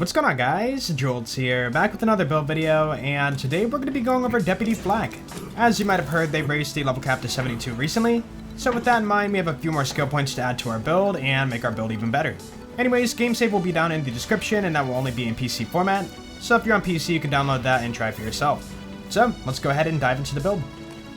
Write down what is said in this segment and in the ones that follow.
What's going on, guys? Jolts here, back with another build video, and today we're going to be going over Deputy Flak. As you might have heard, they raised the level cap to 72 recently, so with that in mind, we have a few more skill points to add to our build and make our build even better. Anyways, game save will be down in the description, and that will only be in PC format, so if you're on PC, you can download that and try it for yourself. So, let's go ahead and dive into the build.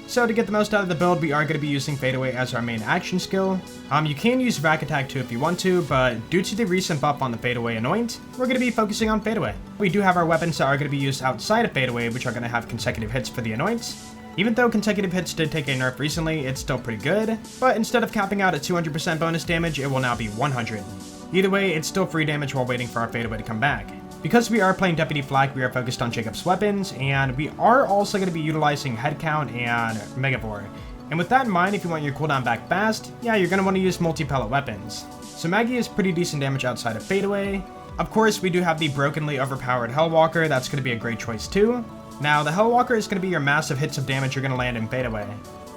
So to get the most out of the build, we are going to be using Fadeaway as our main action skill. You can use Rack Attack too if you want to, but due to the recent buff on the Fadeaway Anoint, we're going to be focusing on Fadeaway. We do have our weapons that are going to be used outside of Fadeaway, which are going to have consecutive hits for the Anoints. Even though consecutive hits did take a nerf recently, it's still pretty good, but instead of capping out at 200% bonus damage, it will now be 100. Either way, it's still free damage while waiting for our Fadeaway to come back. Because we are playing Deputy Flak, we are focused on Jakobs weapons, and we are also going to be utilizing Head Count and Megavore. And with that in mind, if you want your cooldown back fast, yeah, you're going to want to use multi-pellet weapons. So Maggie is pretty decent damage outside of Fadeaway. Of course, we do have the brokenly overpowered Hellwalker, that's going to be a great choice too. Now, the Hellwalker is going to be your massive hits of damage you're going to land in Fadeaway.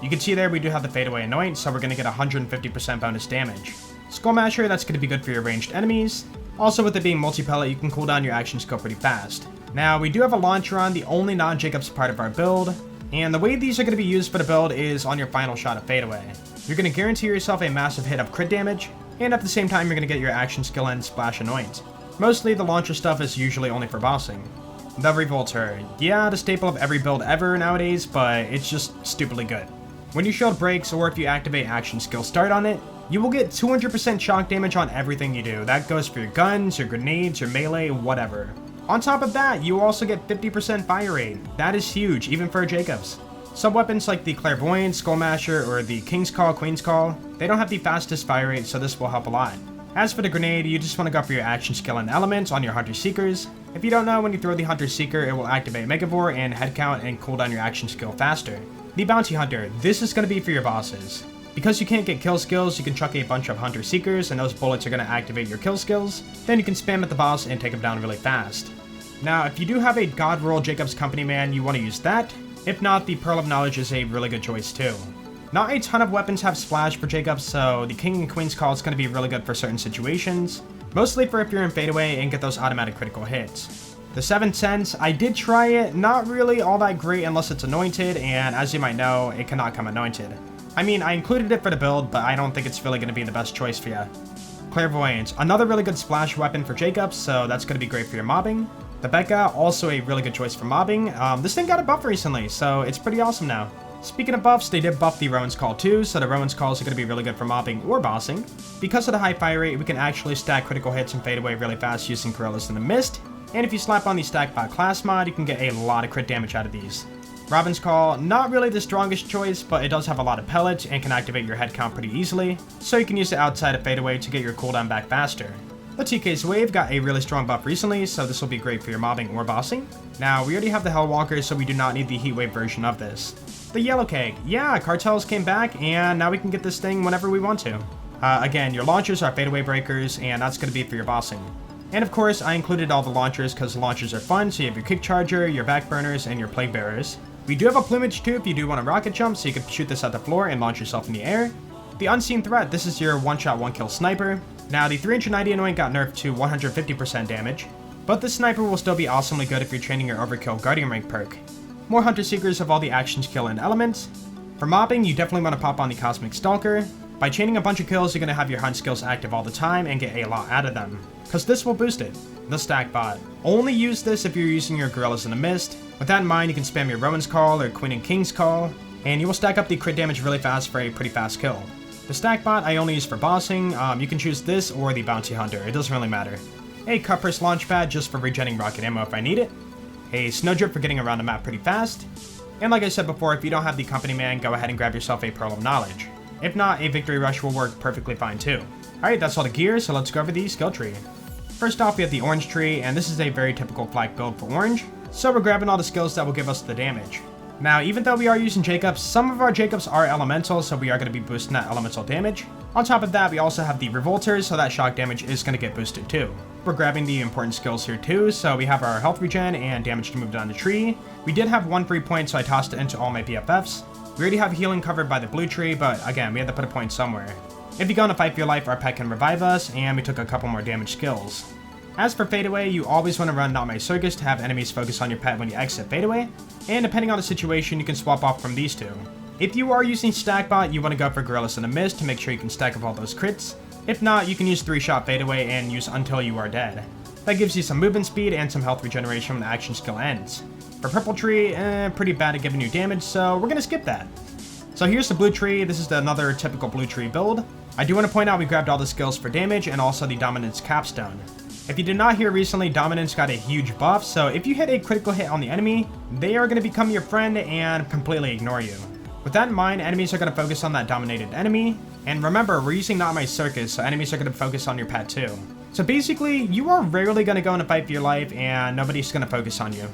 You can see there we do have the Fadeaway Anoint, so we're going to get 150% bonus damage. Skullmasher, that's going to be good for your ranged enemies. Also, with it being multi-pellet, you can cool down your action skill pretty fast. Now, we do have a launcher on, the only non-Jakobs part of our build, and the way these are going to be used for the build is on your final shot of Fadeaway. You're going to guarantee yourself a massive hit of crit damage, and at the same time, you're going to get your action skill and Splash Anoint. Mostly, the launcher stuff is usually only for bossing. The Revolter, yeah, the staple of every build ever nowadays, but it's just stupidly good. When your shield breaks, or if you activate action skill start on it, you will get 200% shock damage on everything you do. That goes for your guns, your grenades, your melee, whatever. On top of that, you also get 50% fire rate. That is huge, even for Jakobs. Some weapons like the Clairvoyant, Skullmasher, or the King's Call, Queen's Call, they don't have the fastest fire rate, so this will help a lot. As for the grenade, you just want to go for your action skill and elements on your Hunter Seekers. If you don't know, when you throw the Hunter Seeker, it will activate Megavore and Head Count and cool down your action skill faster. The Bounty Hunter, this is going to be for your bosses. Because you can't get kill skills, you can chuck a bunch of Hunter Seekers, and those bullets are going to activate your kill skills. Then you can spam at the boss and take him down really fast. Now, if you do have a God Roll Jakobs Company Man, you want to use that. If not, the Pearl of Knowledge is a really good choice too. Not a ton of weapons have Splash for Jakobs, so the King and Queen's Call is going to be really good for certain situations. Mostly for if you're in Fadeaway and get those automatic critical hits. The 7th Sense, I did try it, not really all that great unless it's anointed, and as you might know, it cannot come anointed. I mean, I included it for the build, but I don't think it's really going to be the best choice for you. Clairvoyance, another really good splash weapon for Jakobs, so that's going to be great for your mobbing. The Becca, also a really good choice for mobbing. This thing got a buff recently, so it's pretty awesome now. Speaking of buffs, they did buff the Rowan's Call too, so the Rowan's Calls are going to be really good for mobbing or bossing. Because of the high fire rate, we can actually stack critical hits and fade away really fast using Corellis in the Mist. And if you slap on the Stackbot class mod, you can get a lot of crit damage out of these. Robin's Call, not really the strongest choice, but it does have a lot of pellets and can activate your head count pretty easily, so you can use it outside of Fadeaway to get your cooldown back faster. The TK's Wave got a really strong buff recently, so this will be great for your mobbing or bossing. Now, we already have the Hellwalker, so we do not need the Heatwave version of this. The Yellow Keg, yeah, Cartels came back, and now we can get this thing whenever we want to. Again, your launchers are Fadeaway breakers, and that's going to be for your bossing. And of course, I included all the launchers because the launchers are fun, so you have your Kick Charger, your Backburners, and your Plague Bearers. We do have a plumage too if you do want to rocket jump, so you can shoot this at the floor and launch yourself in the air. The Unseen Threat, this is your one-shot, one-kill sniper. Now, the 390 Anoint got nerfed to 150% damage, but this sniper will still be awesomely good if you're training your Overkill Guardian rank perk. More Hunter Seekers of all the action skill and elements. For mobbing, you definitely want to pop on the Cosmic Stalker. By chaining a bunch of kills, you're going to have your hunt skills active all the time and get a lot out of them, because this will boost it. The Stackbot. Only use this if you're using your Gorillas in the Mist. With that in mind, you can spam your Rowan's Call or Queen and King's Call, and you will stack up the crit damage really fast for a pretty fast kill. The Stackbot I only use for bossing. You can choose this or the Bounty Hunter, it doesn't really matter. A Cutpurse Launchpad just for regenerating rocket ammo if I need it. A Snowdrip for getting around the map pretty fast. And like I said before, if you don't have the Company Man, go ahead and grab yourself a Pearl of Knowledge. If not, a Victory Rush will work perfectly fine too. Alright, that's all the gear, so let's go over the skill tree. First off, we have the Orange Tree, and this is a very typical Flak build for Orange, so we're grabbing all the skills that will give us the damage. Now, even though we are using Jakobs, some of our Jakobs are elemental, so we are going to be boosting that elemental damage. On top of that, we also have the Revolters, so that shock damage is going to get boosted too. We're grabbing the important skills here too, so we have our health regen and damage to move down the tree. We did have one free point, so I tossed it into all my BFFs. We already have healing covered by the blue tree, but again, we had to put a point somewhere. If you go on a fight for your life, our pet can revive us, and we took a couple more damage skills. As for fadeaway, you always want to run Not My Circus to have enemies focus on your pet when you exit fadeaway, and depending on the situation, you can swap off from these two. If you are using Stackbot, you want to go for Gorillas in the Mist to make sure you can stack up all those crits. If not, you can use 3-shot fadeaway and use Until You Are Dead. That gives you some movement speed and some health regeneration when the action skill ends. For Purple Tree, pretty bad at giving you damage, so we're going to skip that. So here's the Blue Tree. This is another typical Blue Tree build. I do want to point out we grabbed all the skills for damage and also the Dominance Capstone. If you did not hear recently, Dominance got a huge buff, so if you hit a critical hit on the enemy, they are going to become your friend and completely ignore you. With that in mind, enemies are going to focus on that dominated enemy, and remember, we're using Not My Circus, so enemies are going to focus on your pet too. So basically, you are rarely going to go in a fight for your life, and nobody's going to focus on you.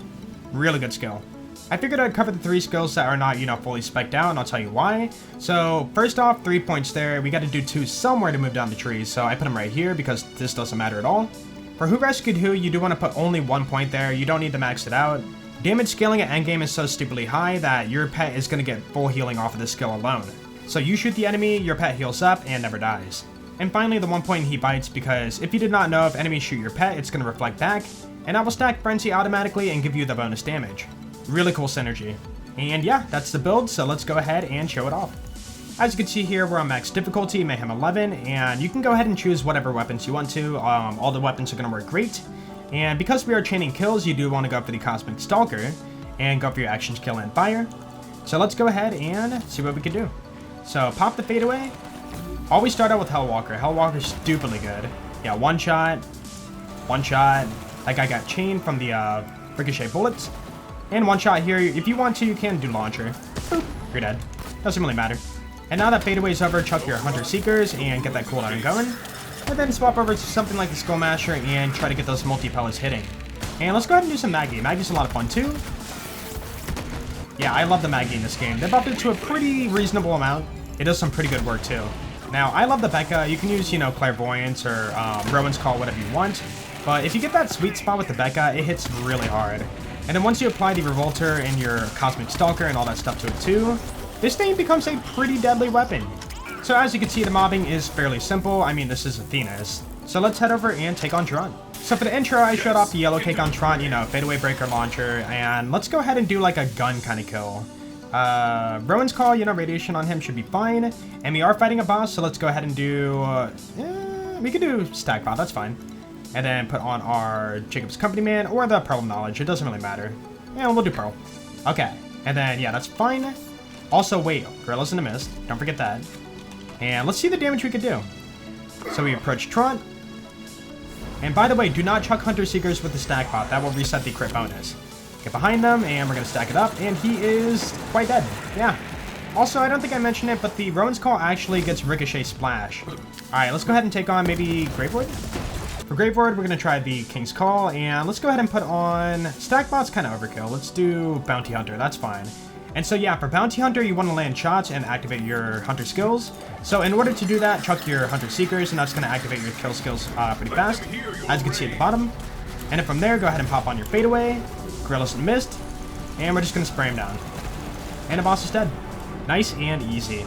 Really good skill. I figured I'd cover the 3 skills that are not, fully spec'd out, and I'll tell you why. So, first off, 3 points there. We got to do 2 somewhere to move down the trees, so I put them right here because this doesn't matter at all. For Who Rescued Who, you do want to put only 1 point there. You don't need to max it out. Damage scaling at endgame is so stupidly high that your pet is going to get full healing off of this skill alone. So you shoot the enemy, your pet heals up, and never dies. And finally, the 1 point He Bites, because if you did not know, if enemies shoot your pet, it's going to reflect back, and that will stack Frenzy automatically and give you the bonus damage. Really cool synergy. And yeah, that's the build, so let's go ahead and show it off. As you can see here, we're on max difficulty, Mayhem 11, and you can go ahead and choose whatever weapons you want to. All the weapons are going to work great. And because we are chaining kills, you do want to go for the Cosmic Stalker and go for your action skill and fire. So let's go ahead and see what we can do. So pop the fadeaway. Always start out with Hellwalker. Hellwalker's stupidly good. Yeah, one shot. That guy got chained from the ricochet bullets. And one shot here. If you want to, you can do launcher. Boop, you're dead. Doesn't really matter. And now that fadeaway's over, chuck your Hunter Seekers and get that cooldown going. And then swap over to something like the Skull Masher and try to get those multi-pellets hitting. And let's go ahead and do some Maggie. Maggie's a lot of fun too. Yeah, I love the Maggie in this game. They buffed it to a pretty reasonable amount. It does some pretty good work too. Now, I love the Becca. You can use, Clairvoyance or Rowan's Call, whatever you want. But if you get that sweet spot with the Becca, it hits really hard. And then once you apply the Revolter and your Cosmic Stalker and all that stuff to it too, this thing becomes a pretty deadly weapon. So as you can see, the mobbing is fairly simple. I mean, this is Athena's. So let's head over and take on Tron. So for the intro, I showed off the yellow cake on Tron, fadeaway breaker launcher, and let's go ahead and do like a gun kind of kill. Rowan's Call, radiation on him should be fine. And we are fighting a boss, so let's go ahead and do, we could do Stackbot, that's fine. And then put on our Jakobs Company Man or the Pearl of Knowledge, it doesn't really matter. Yeah, we'll do Pearl. Okay, and then, yeah, that's fine. Also, wait, Gorillas in the Mist, don't forget that. And let's see the damage we could do. So we approach Tron. And by the way, do not chuck Hunter Seekers with the Stackbot, that will reset the crit bonus. Get behind them, and we're going to stack it up, and he is quite dead. Yeah. Also, I don't think I mentioned it, but the Rowan's Call actually gets Ricochet Splash. Alright, let's go ahead and take on maybe Gravewood. For Gravewood, we're going to try the King's Call, and let's go ahead and put on... Stackbot's kind of overkill. Let's do Bounty Hunter, that's fine. And so yeah, for Bounty Hunter, you want to land shots and activate your Hunter skills. So in order to do that, chuck your Hunter Seekers, and that's going to activate your kill skills pretty fast, as you can see at the bottom. And then from there, go ahead and pop on your fadeaway, Gorillas in the Mist, and we're just going to spray him down. And the boss is dead. Nice and easy.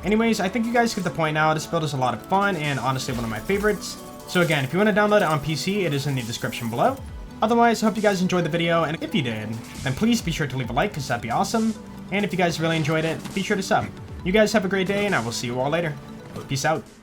Anyways, I think you guys get the point now. This build is a lot of fun and honestly one of my favorites. So again, if you want to download it on PC, it is in the description below. Otherwise, I hope you guys enjoyed the video, and if you did, then please be sure to leave a like, because that'd be awesome. And if you guys really enjoyed it, be sure to sub. You guys have a great day, and I will see you all later. Peace out.